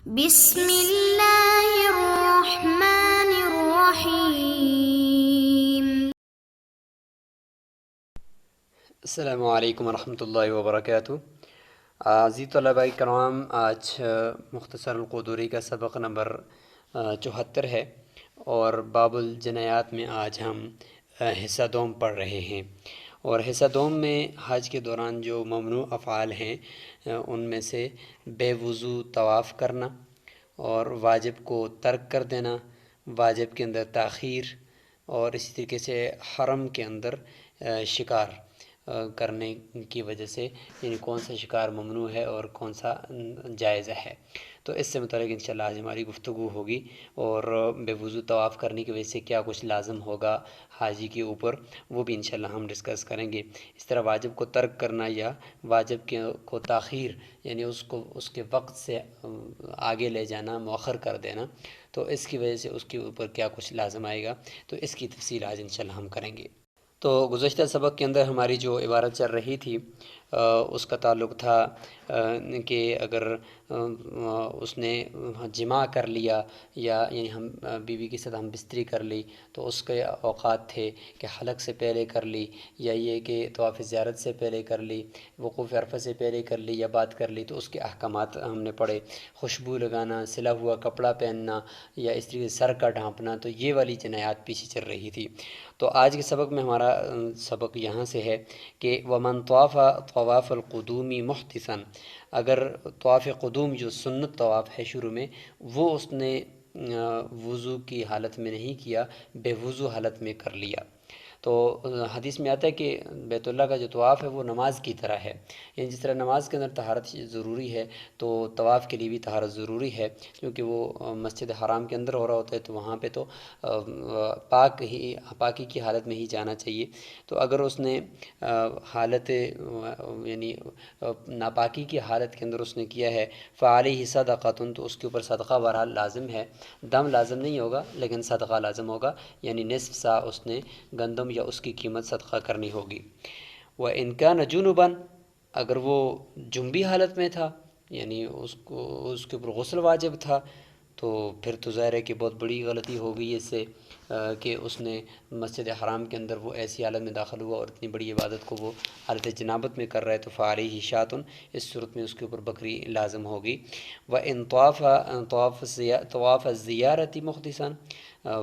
بسم اللہ الرحمن الرحیم۔ السلام علیکم ورحمۃ اللہ وبرکاتہ۔ عزیز طلباء کرام، آج مختصر القدوری کا سبق نمبر 74 ہے، اور باب الجنایات میں آج ہم حصہ دوم پڑھ رہے ہیں۔ اور حصہ دوم میں حج کے دوران جو ممنوع افعال ہیں ان میں سے بے وضو طواف کرنا، اور واجب کو ترک کر دینا، واجب کے اندر تاخیر، اور اسی طریقے سے حرم کے اندر شکار کرنے کی وجہ سے، یعنی کون سا شکار ممنوع ہے اور کون سا جائز ہے۔ تو اس سے متعلق انشاءاللہ آج ہماری گفتگو ہوگی، اور بے وضو طواف کرنے کی وجہ سے کیا کچھ لازم ہوگا حاجی کے اوپر، وہ بھی انشاءاللہ ہم ڈسکس کریں گے۔ اس طرح واجب کو ترک کرنا یا واجب کو تاخیر، یعنی اس کے وقت سے آگے لے جانا، مؤخر کر دینا، تو اس کی وجہ سے اس کے اوپر کیا کچھ لازم آئے گا، تو اس کی تفصیل آج انشاءاللہ ہم کریں گے۔ تو گزشتہ سبق کے اندر ہماری جو عبارت چل رہی تھی اس کا تعلق تھا کہ اگر اس نے جماع کر لیا، یا یعنی ہم بیوی کے ساتھ ہم بستری کر لی، تو اس کے اوقات تھے کہ حلق سے پہلے کر لی، یا یہ کہ طواف زیارت سے پہلے کر لی، وقوف عرفہ سے پہلے کر لی یا بعد کر لی، تو اس کے احکامات ہم نے پڑھے۔ خوشبو لگانا، سلا ہوا کپڑا پہننا، یا اس طریقے سے سر کا ڈھانپنا، تو یہ والی جنایات پیچھے چل رہی تھی۔ تو آج کے سبق میں ہمارا سبق یہاں سے ہے کہ ومن طواف طواف القدوم محدثا، اگر طواف قدوم جو سنت طواف ہے شروع میں، وہ اس نے وضو کی حالت میں نہیں کیا، بے وضو حالت میں کر لیا، تو حدیث میں آتا ہے کہ بیت اللہ کا جو طواف ہے وہ نماز کی طرح ہے، یعنی جس طرح نماز کے اندر طہارت ضروری ہے، تو طواف کے لیے بھی طہارت ضروری ہے، کیونکہ وہ مسجد حرام کے اندر ہو رہا ہوتا ہے، تو وہاں پہ تو پاکی کی حالت میں ہی جانا چاہیے۔ تو اگر اس نے حالت یعنی ناپاکی کی حالت کے اندر اس نے کیا ہے، فعلیہ صدقۃ، تو اس کے اوپر صدقہ بہرحال لازم ہے، دم لازم نہیں ہوگا لیکن صدقہ لازم ہوگا، یعنی نصف سا اس نے گندم یا اس کی قیمت صدقہ کرنی ہوگی۔ وَإِنْ كَانَ جُنُبًا، اگر وہ جنبی حالت میں تھا، یعنی اس کے اوپر غسل واجب تھا، تو پھر تو ظاہر ہے کہ بہت بڑی غلطی ہو گئی اس سے، کہ اس نے مسجد حرام کے اندر وہ ایسی حالت میں داخل ہوا اور اتنی بڑی عبادت کو وہ حالت جنابت میں کر رہا ہے، تو فعلیہ شاۃ، اس صورت میں اس کے اوپر بکری لازم ہوگی۔ وَإِنْ طواف الزیارت محدثا،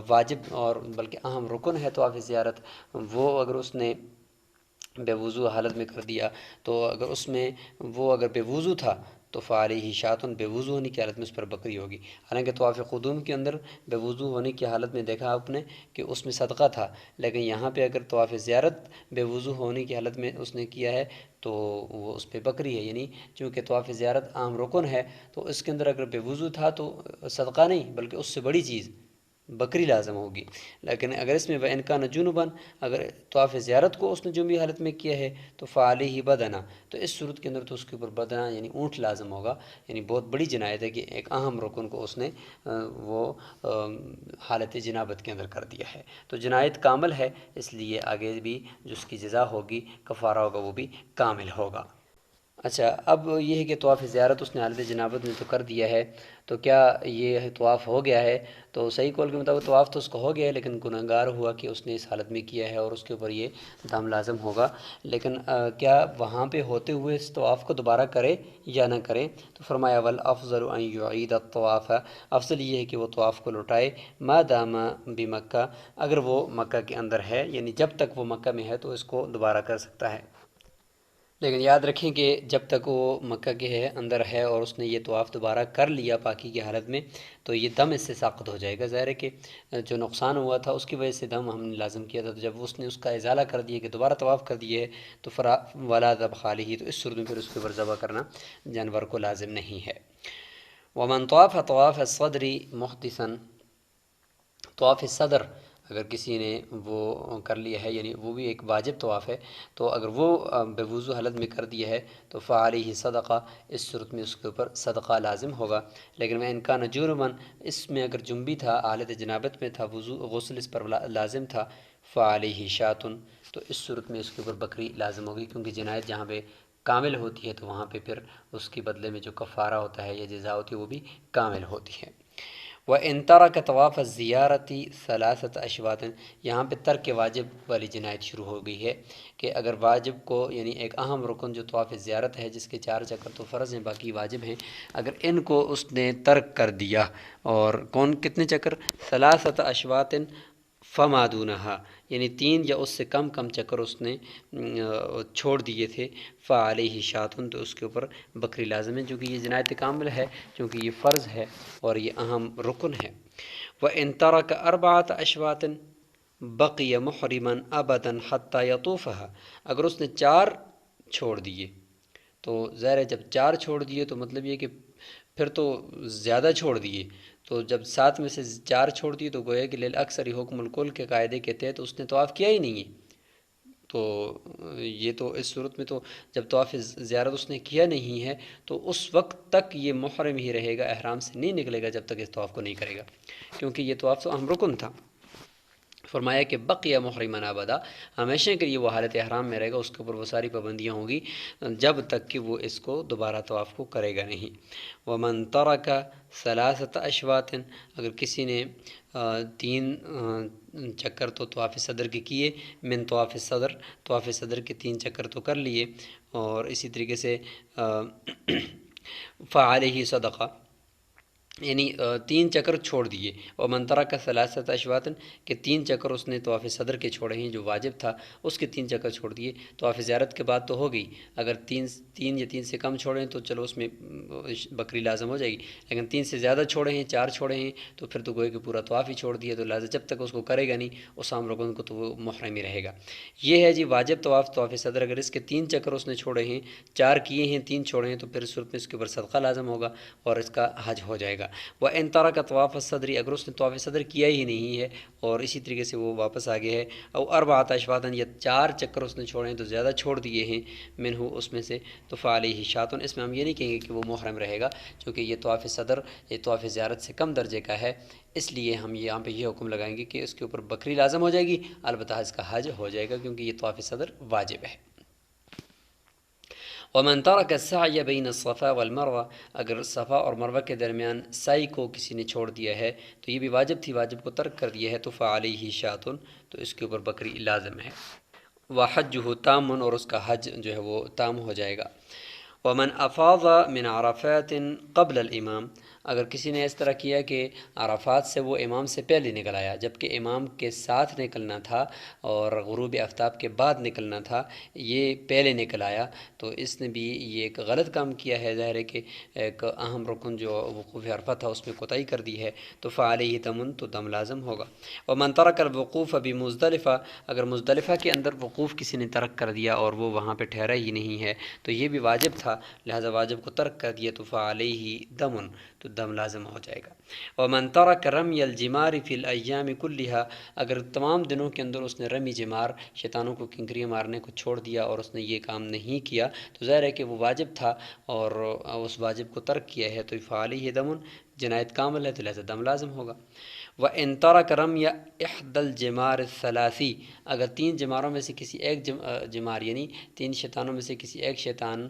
واجب اور بلکہ اہم رکن ہے طواف زیارت، وہ اگر اس نے بے وضو حالت میں کر دیا، تو اگر اس میں وہ اگر بے وضو تھا تو فعلیہ شاۃ، بے وضو ہونے کی حالت میں اس پر بکری ہوگی۔ حالانکہ طواف قدوم کے اندر بے وضو ہونے کی حالت میں دیکھا آپ نے کہ اس میں صدقہ تھا، لیکن یہاں پہ اگر طواف زیارت بے وضو ہونے کی حالت میں اس نے کیا ہے تو وہ اس پہ بکری ہے، یعنی چونکہ طواف زیارت عام رکن ہے، تو اس کے اندر اگر بے وضو تھا تو صدقہ نہیں بلکہ اس سے بڑی چیز بکری لازم ہوگی۔ لیکن اگر اس میں وَإِنْ كَانَ جُنُبًا، اگر طواف زیارت کو اس نے جنبی حالت میں کیا ہے تو فعلیہ بدنہ، تو اس صورت کے اندر تو اس کے اوپر بدنہ یعنی اونٹ لازم ہوگا، یعنی بہت بڑی جنایت ہے کہ ایک اہم رکن کو اس نے وہ حالت جنابت کے اندر کر دیا ہے، تو جنایت کامل ہے، اس لیے آگے بھی جو اس کی جزا ہوگی، کفارہ ہوگا، وہ بھی کامل ہوگا۔ اچھا، اب یہ ہے کہ طواف زیارت اس نے حالت جنابت میں تو کر دیا ہے، تو کیا یہ طواف ہو گیا ہے؟ تو صحیح قول کے مطابق طواف تو اس کو ہو گیا ہے، لیکن گنہگار ہوا کہ اس نے اس حالت میں کیا ہے اور اس کے اوپر یہ دم لازم ہوگا، لیکن کیا وہاں پہ ہوتے ہوئے اس طواف کو دوبارہ کرے یا نہ کرے؟ تو فرمایا والافضل ان یعید الطواف، افضل یہ ہے کہ وہ طواف کو لوٹائے، ما دام بمکہ، اگر وہ مکہ کے اندر ہے، یعنی جب تک وہ مکہ میں ہے تو اس کو دوبارہ کر سکتا ہے، لیکن یاد رکھیں کہ جب تک وہ مکہ کے اندر ہے اور اس نے یہ طواف دوبارہ کر لیا پاکی کی حالت میں، تو یہ دم اس سے ساقط ہو جائے گا۔ ظاہر ہے کہ جو نقصان ہوا تھا اس کی وجہ سے دم ہم نے لازم کیا تھا، تو جب اس نے اس کا ازالہ کر دیا کہ دوبارہ طواف کر دیے تو ولا ذبح علیہ، تو اس صورت میں پھر اس کے اوپر ذبح کرنا جانور کو لازم نہیں ہے۔ ومن طواف طواف الصدر محدثا، طواف صدر اگر کسی نے وہ کر لیا ہے، یعنی وہ بھی ایک واجب طواف ہے، تو اگر وہ بے وضو حالت میں کر دیا ہے تو فعلیہ صدقہ، اس صورت میں اس کے اوپر صدقہ لازم ہوگا۔ لیکن میں ان کا جرماً، اس میں اگر جنبی تھا، حالت جنابت میں تھا، غسل اس پر لازم تھا، فعلیہ شاۃ، تو اس صورت میں اس کے اوپر بکری لازم ہوگی، کیونکہ جنایت جہاں پہ کامل ہوتی ہے تو وہاں پہ پھر اس کے بدلے میں جو کفارہ ہوتا ہے یا جزا ہوتی ہے وہ بھی کامل ہوتی ہے۔ وَإِن تَرَكَ طَوَافَ الزِّيَارَةِ ثَلَاثَةَ أَشْوَاطٍ، یہاں پہ ترک واجب والی جنایت شروع ہو گئی ہے کہ اگر واجب کو یعنی ایک اہم رکن جو طواف زیارت ہے جس کے 4 چکر تو فرض ہیں باقی واجب ہیں، اگر ان کو اس نے ترک کر دیا، اور کتنے چکر؟ ثلاثۃ اشواط فما دونہا، یعنی 3 یا اس سے کم چکر اس نے چھوڑ دیے تھے، فعلیہ شاتن، تو اس کے اوپر بکری لازم ہے، چونکہ یہ جنایت کامل ہے، چونکہ یہ فرض ہے اور یہ اہم رکن ہے۔ وَإِن تَرَكَ أَرْبَعَةَ أَشْوَاطٍ بَقِيَ مُحْرِمًا أَبَدًا حَتَّى يَطُوفَهَا، اگر اس نے 4 چھوڑ دیے تو ظاہر ہے جب 4 چھوڑ دیے تو مطلب یہ کہ پھر تو زیادہ چھوڑ دیے، تو جب 7 میں سے 4 چھوڑ دیے تو گویا کہ للاکثر حکم الکل کے قاعدے کے تحت اس نے طواف کیا ہی نہیں ہے، تو یہ تو اس صورت میں تو جب طواف زیارت اس نے کیا نہیں ہے تو اس وقت تک یہ محرم ہی رہے گا، احرام سے نہیں نکلے گا جب تک اس طواف کو نہیں کرے گا، کیونکہ یہ طواف تو اہم رکن تھا۔ فرمایا کہ بقیہ محرمًا ابدا، ہمیشہ کے لیے وہ حالت احرام میں رہے گا، اس کے اوپر وہ ساری پابندیاں ہوں گی جب تک کہ وہ اس کو دوبارہ طواف کو کرے گا نہیں۔ ومن ترک ثلاثۃ اشواط، اگر کسی نے 3 چکر تو طواف صدر کے کیے، من طواف صدر کے 3 چکر تو کر لیے، اور اسی طریقے سے فعلیہ صدقہ، یعنی 3 چکر چھوڑ دیے، اور منترا کا ثلاثۃ اشواط کہ 3 چکر اس نے طواف صدر کے چھوڑے ہیں جو واجب تھا، اس کے 3 چکر چھوڑ دیے، طواف زیارت کے بعد تو ہو گئی، اگر 3 یا 3 سے کم چھوڑے ہیں تو چلو اس میں بکری لازم ہو جائے گی، لیکن 3 سے زیادہ چھوڑے ہیں، 4 چھوڑے ہیں، تو پھر تو گوئے کہ پورا طواف ہی چھوڑ دیا، تو لہٰذا جب تک اس کو کرے گا نہیں اس عام رکن کو تو وہ محرم ہی رہے گا۔ یہ ہے جی واجب طواف صدر، اگر اس کے 3 چکر اس نے چھوڑے ہیں، 4 کیے ہیں، 3 چھوڑے ہیں، تو پھر صورت میں اس کے اوپر صدقہ لازم ہوگا اور اس کا حج ہو جائے گا۔ وَإِن تَرَكَ طَوَافَ الصَّدْرِ، اگر اس نے طواف صدر کیا ہی نہیں ہے اور اسی طریقے سے وہ واپس آگے ہے، او 4 اشواطً، یا 4 چکر اس نے چھوڑے ہیں تو زیادہ چھوڑ دیے ہیں، منہ اس میں سے، تو فعلیہ شاتن، اس میں ہم یہ نہیں کہیں گے کہ وہ محرم رہے گا، چونکہ یہ طواف صدر یہ طواف زیارت سے کم درجے کا ہے، اس لیے ہم یہاں پہ یہ حکم لگائیں گے کہ اس کے اوپر بکری لازم ہو جائے گی، البتہ اس کا حج ہو جائے گا کیونکہ یہ طواف صدر واجب ہے۔ ومن ترک السعی بین الصفا والمروہ، اگر صفا اور مروہ کے درمیان سعی کو کسی نے چھوڑ دیا ہے تو یہ بھی واجب تھی، واجب کو ترک کر دیا ہے، تو فعلیہ شاتن، تو اس کے اوپر بکری لازم ہے۔ وحجہ تام، اور اس کا حج جو ہے وہ تام ہو جائے گا۔ ومن افاض من عرفات قبل الامام، اگر کسی نے اس طرح کیا کہ عرفات سے وہ امام سے پہلے نکل آیا جبکہ امام کے ساتھ نکلنا تھا اور غروب آفتاب کے بعد نکلنا تھا، یہ پہلے نکل آیا، تو اس نے بھی یہ ایک غلط کام کیا ہے، ظاہر ہے کہ ایک اہم رکن جو وقوف عرفہ تھا اس میں کوتاہی کر دی ہے، تو فعلیہ دم، تو دم لازم ہوگا۔ ومن ترک الوقوف بمزدلفہ، اگر مزدلفہ کے اندر وقوف کسی نے ترک کر دیا اور وہ وہاں پہ ٹھہرا ہی نہیں ہے تو یہ بھی واجب تھا، لہذا واجب کو ترک کر دیا، تو فعلیہ دم، تو دم لازم ہو جائے گا۔ ومن ترک رمی الجمار فی الایام کلھا، اگر تمام دنوں کے اندر اس نے رمی جمار، شیطانوں کو کنکریاں مارنے کو چھوڑ دیا اور اس نے یہ کام نہیں کیا، تو ظاہر ہے کہ وہ واجب تھا اور اس واجب کو ترک کیا ہے، تو فعلیہ دم، جنایت کامل ہے تو لہذا دم لازم ہوگا۔ وَإِن تَرَكَ رَمْيَ إِحْدَى الْجِمَارِ الثَّلَاثِ، اگر 3 جماروں میں سے کسی ایک جمار یعنی 3 شیطانوں میں سے کسی ایک شیطان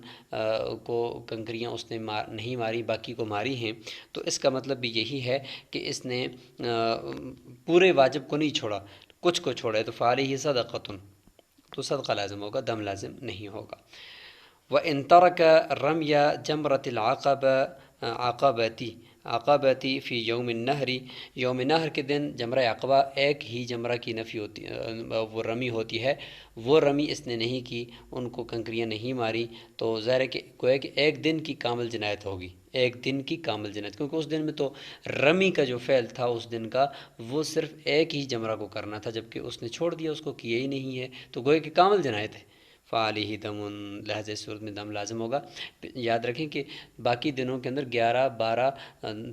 کو کنکریاں اس نے نہیں ماری، باقی کو ماری ہیں، تو اس کا مطلب بھی یہی ہے کہ اس نے پورے واجب کو نہیں چھوڑا، کچھ کو چھوڑا ہے، تو فعلیہ صدقۃ، تو صدقہ لازم ہوگا، دم لازم نہیں ہوگا۔ وَإِن تَرَكَ رَمْيَ جَمْرَةِ عقبتی فی یوم النہر، یوم نہر کے دن جمرہ عقبہ ایک ہی جمرہ کی نفی ہوتی وہ رمی ہوتی ہے، وہ رمی اس نے نہیں کی، ان کو کنکریاں نہیں ماری، تو ظاہر ہے کہ گویا کہ ایک دن کی کامل جنایت ہوگی، ایک دن کی کامل جنایت، کیونکہ اس دن میں تو رمی کا جو فعل تھا اس دن کا وہ صرف ایک ہی جمرہ کو کرنا تھا، جبکہ اس نے چھوڑ دیا، اس کو کیا ہی نہیں ہے، تو گویا کہ کامل جنایت ہے، فعلیہ دم، لہذا اس صورت میں دم لازم ہوگا۔ یاد رکھیں کہ باقی دنوں کے اندر 11، 12،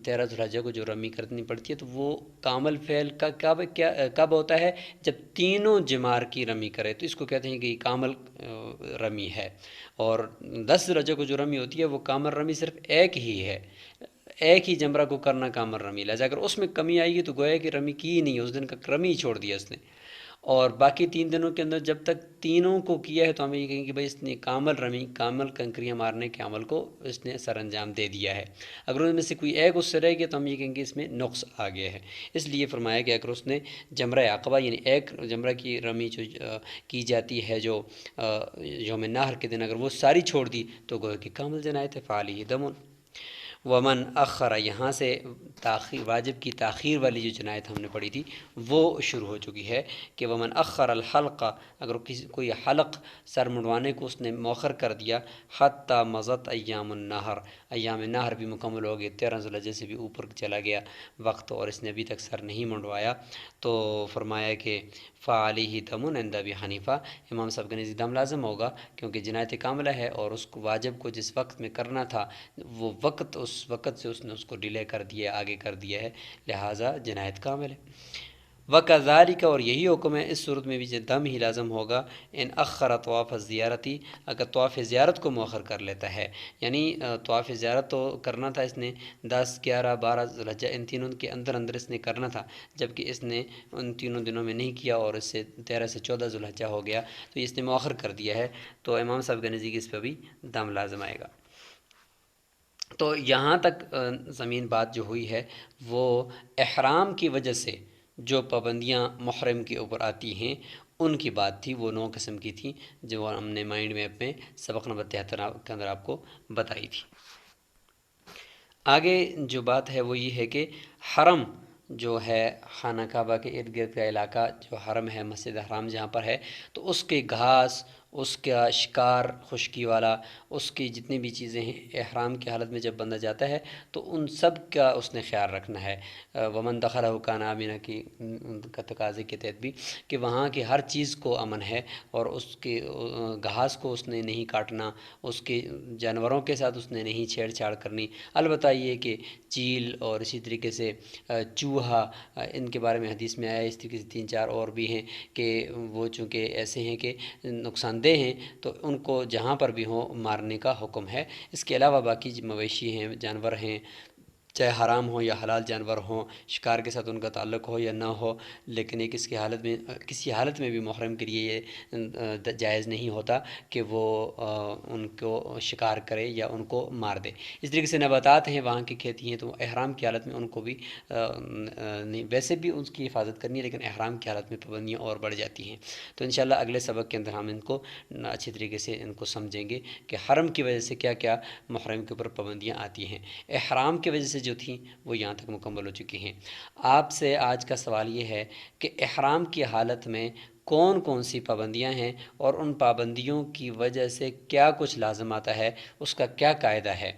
13 ذو الحجہ کو جو رمی کرنی پڑتی ہے تو وہ کامل فعل کا کب ہوتا ہے؟ جب تینوں جمار کی رمی کرے، تو اس کو کہتے ہیں کہ یہ کامل رمی ہے، اور 10 ذو الحجہ کو جو رمی ہوتی ہے وہ کامل رمی صرف ایک ہی ہے، ایک ہی جمرہ کو کرنا کامل رمی، لہذا اگر اس میں کمی آئے گی تو گویا کہ رمی کی ہی نہیں، اس دن کا رمی ہی چھوڑ دیا اس نے۔ اور باقی 3 دنوں کے اندر جب تک تینوں کو کیا ہے تو ہم یہ کہیں کہ بھائی اس نے کامل رمی، کامل کنکریاں مارنے کے عمل کو اس نے سر انجام دے دیا ہے۔ اگر ان میں سے کوئی ایک اس سے رہ گیا تو ہم یہ کہیں گے اس میں نقص آ گیا ہے۔ اس لیے فرمایا کہ اگر اس نے جمرہ عقبہ یعنی ایک جمرہ کی رمی جو کی جاتی ہے جو یوم نحر کے دن، اگر وہ ساری چھوڑ دی تو گویا کہ کامل جنایت ہے، فعلیہ دم۔ ومن اخر، یہاں سے تاخیر، واجب کی تاخیر والی جو جنایت ہم نے پڑھی تھی وہ شروع ہو چکی ہے کہ ومن اخر الحلق، اگر کوئی حلق سر منڈوانے کو اس نے مؤخر کر دیا، حتی مضت ایام النحر، ایام نحر بھی مکمل ہو گئے، 13 ذوالحجہ سے بھی اوپر چلا گیا وقت اور اس نے ابھی تک سر نہیں منڈوایا، تو فرمایا کہ فعلیہ دم عند ابی حنیفہ، امام صاحب کے نزدیک دم لازم ہوگا، کیونکہ جنایت کاملہ ہے اور اس کو واجب کو جس وقت میں کرنا تھا وہ وقت، اس وقت سے اس نے اس کو ڈیلے کر دیا ہے، آگے کر دیا ہے، لہٰذا جنایت کامل ہے۔ وَكَذَلِكَ، اور یہی حکم ہے اس صورت میں بھی دم ہی لازم ہوگا، ان اخر طواف الزیارتی، اگر طواف زیارت کو مؤخر کر لیتا ہے، یعنی طواف زیارت تو کرنا تھا اس نے 10، 11، 12 ذوالحجہ، ان تینوں کے اندر اندر اس نے کرنا تھا، جبکہ اس نے ان تینوں دنوں میں نہیں کیا اور اس سے 13 سے 14 ذوالحجہ ہو گیا، تو اس نے مؤخر کر دیا ہے، تو امام صاحب کے نزدیک اس پہ بھی دم لازم آئے گا۔ تو یہاں تک زمین بات جو ہوئی ہے وہ احرام کی وجہ سے جو پابندیاں محرم کے اوپر آتی ہیں ان کی بات تھی، وہ 9 قسم کی تھیں جو ہم نے مائنڈ میپ میں سبق نمبر 73 کے اندر آپ کو بتائی تھی۔ آگے جو بات ہے وہ یہ ہے کہ حرم جو ہے خانہ کعبہ کے ارد گرد کا علاقہ جو حرم ہے، مسجد حرام جہاں پر ہے، تو اس کے گھاس، اس کا شکار خشکی والا، اس کی جتنی بھی چیزیں ہیں احرام کی حالت میں جب بندہ جاتا ہے تو ان سب کا اس نے خیال رکھنا ہے۔ ومن دخلہ کان آمنا کی کا تقاضے کے تحت بھی کہ وہاں کی ہر چیز کو امن ہے، اور اس کے گھاس کو اس نے نہیں کاٹنا، اس کے جانوروں کے ساتھ اس نے نہیں چھیڑ چھاڑ کرنی، البتہ یہ کہ چیل اور اسی طریقے سے چوہا، ان کے بارے میں حدیث میں آیا، اس طریقے سے 3 4 اور بھی ہیں کہ وہ چونکہ ایسے ہیں کہ نقصان دہ ہیں تو ان کو جہاں پر بھی ہوں مارنے کا حکم ہے۔ اس کے علاوہ باقی مویشی ہیں، جانور ہیں، چاہے حرام ہو یا حلال جانور ہوں، شکار کے ساتھ ان کا تعلق ہو یا نہ ہو، لیکن ایک اس کی حالت میں، کسی حالت میں بھی محرم کے لیے یہ جائز نہیں ہوتا کہ وہ ان کو شکار کرے یا ان کو مار دے۔ اس طریقے سے نباتات ہیں، وہاں کی کھیتی ہیں، تو احرام کی حالت میں ان کو بھی نہیں، ویسے بھی اس کی حفاظت کرنی ہے، لیکن احرام کی حالت میں پابندیاں اور بڑھ جاتی ہیں۔ تو انشاءاللہ اگلے سبق کے اندر ہم ان کو اچھی طریقے سے ان کو سمجھیں گے کہ حرم کی وجہ سے کیا کیا محرم کے اوپر پابندیاں آتی ہیں۔ احرام کی وجہ سے جو تھیں وہ یہاں تک مکمل ہو چکی ہیں۔ آپ سے آج کا سوال یہ ہے کہ احرام کی حالت میں کون کون سی پابندیاں ہیں اور ان پابندیوں کی وجہ سے کیا کچھ لازم آتا ہے، اس کا کیا قاعدہ ہے،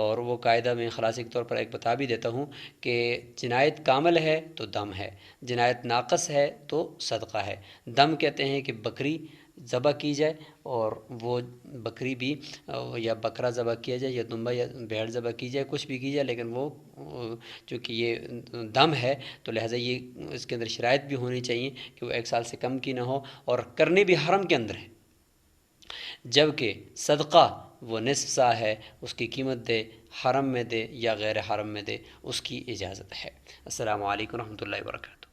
اور وہ قاعدہ میں خلاصے کے طور پر ایک بتا بھی دیتا ہوں کہ جنایت کامل ہے تو دم ہے، جنایت ناقص ہے تو صدقہ ہے۔ دم کہتے ہیں کہ بکری ذبح کی جائے، اور وہ بکری بھی یا بکرا ذبح کیا جائے یا دمبا یا بھیڑ ذبح کی جائے، کچھ بھی کی جائے، لیکن وہ چونکہ یہ دم ہے تو لہٰذا یہ اس کے اندر شرائط بھی ہونی چاہیے کہ وہ 1 سال سے کم کی نہ ہو، اور کرنے بھی حرم کے اندر ہے، جبکہ صدقہ وہ نصف سا ہے، اس کی قیمت دے، حرم میں دے یا غیر حرم میں دے، اس کی اجازت ہے۔ السلام علیکم ورحمۃ اللہ وبرکاتہ۔